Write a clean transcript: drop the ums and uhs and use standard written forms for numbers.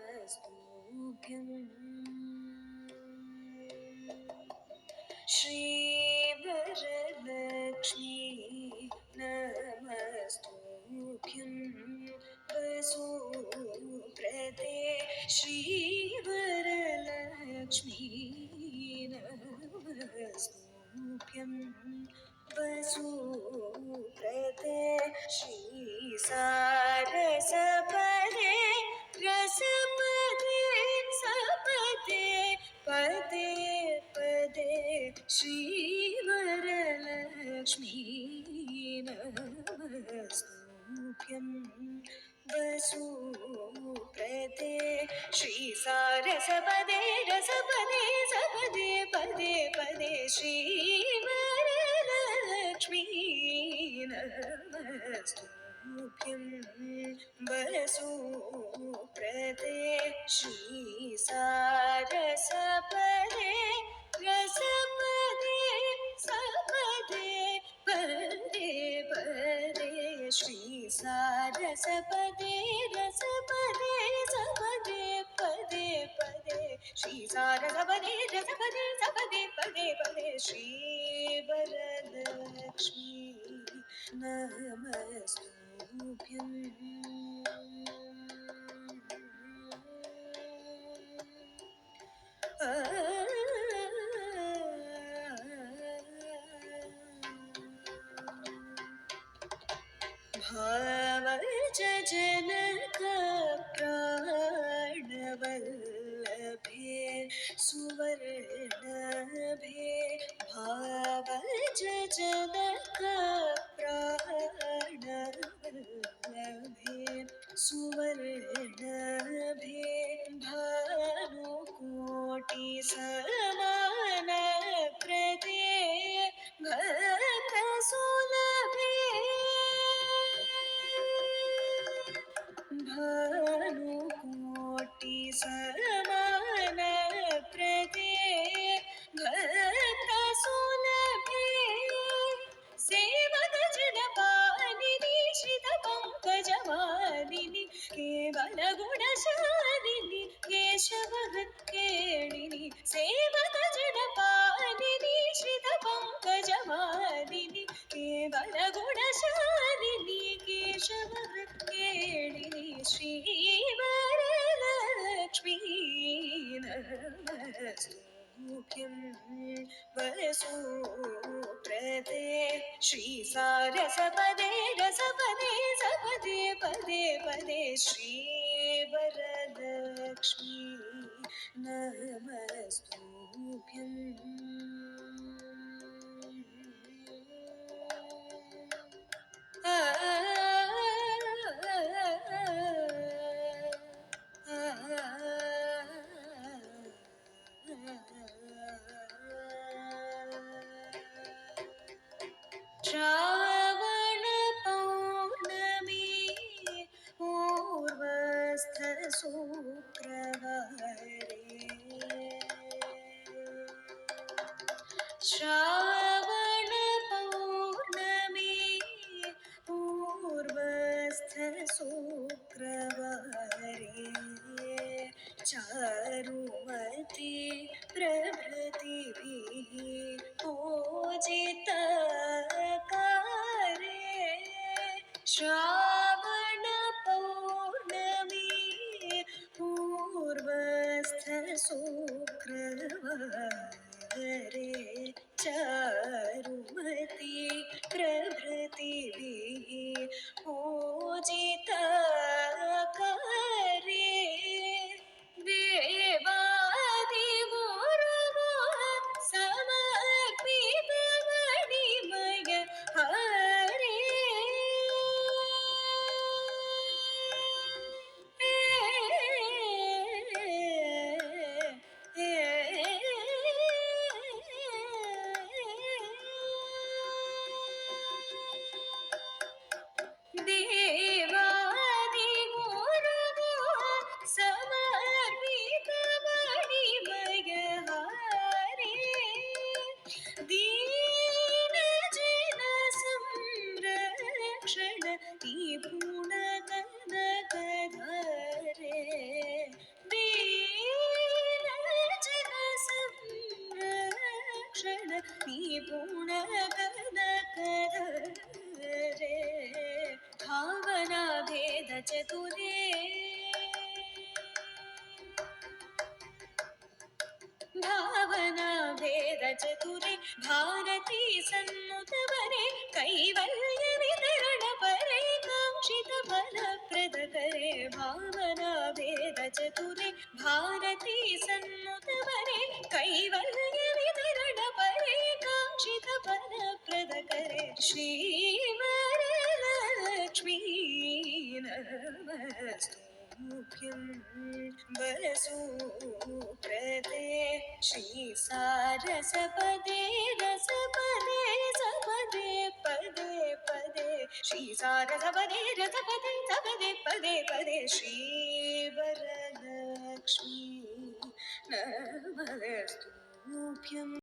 नमस्तुभ्यं श्रीवरलक्ष्मी नमस्तुभ्यं वसुप्रदे श्रीवरलक्ष्मी नमस्तुभ्यं वसुप्रदे श्रीसारसपदे रसपदे सपदे पदे पदे श्रीवरलक्ष्मी नमस्तुभ्यं वसुप्रदे श्रीसारसपदे रसपदे सपदे पदे पदे श्रीवरलक्ष्मी नमस्तुभ्यं वसुप्रदे श्रीसारसपदे रसपदे सपदे पदे पदे श्रीसारसपदे रसपदे सपदे पदे पदे श्रीसारसपदे रसपदे सपदे पदे पदे श्रीवरलक्ष्मी नमस्तुभ्यं भावज जनक प्राणवल्लभे सुवर्णभे भावज जनक प्राणवल्लभे सुवर्णभे भानुकोटि समान प्रदे भक्तसुलभे भानुकोटि समान प्रदे भक्तसुलभे सेवक जनपालिनी श्रित पंकजमालिनी केवल गुणशालिनी केशवहृत्केलिनी सेवक जनपालिनी श्रित पंकजमालिनी केवल गुणशालिनी केशवहृत्केलिनी श्रीवरलक्ष्मी नमस्तुभ्यं वसुप्रदे श्रीसारसपदे रसपदे सपदे पदे पदे श्रीवरलक्ष्मी नमस्तुभ्यं श्रावण पौर्णमी पूर्वस्थ शुक्रवारे श्रावण पौर्णमी पूर्वस्थ शुक्रवारे चारुमती प्रभृतिभिः पूजिता कारे श्रावण पौर्णमी पूर्वस्थ शुक्रवारे चारुमती प्रभृतिभिः पूजिता कारे चतुरे भावना भेद चतुरे भारती सन्नुतवरे कैवल्य वितरण परे कांक्षित फल प्रद करे भावना भेद चतुरे भारती सन्नुतवरे कैवल्य वितरण परे कांक्षित फल प्रद करे श्री वरलक्ष्मी नमस्तुभ्यं वसुप्रदे श्री सारसपदे रसपदे सपदे पदे पदे श्री सारसपदे रसपदे सपदे पदे पदे श्री वरलक्ष्मी नमस्तुभ्यं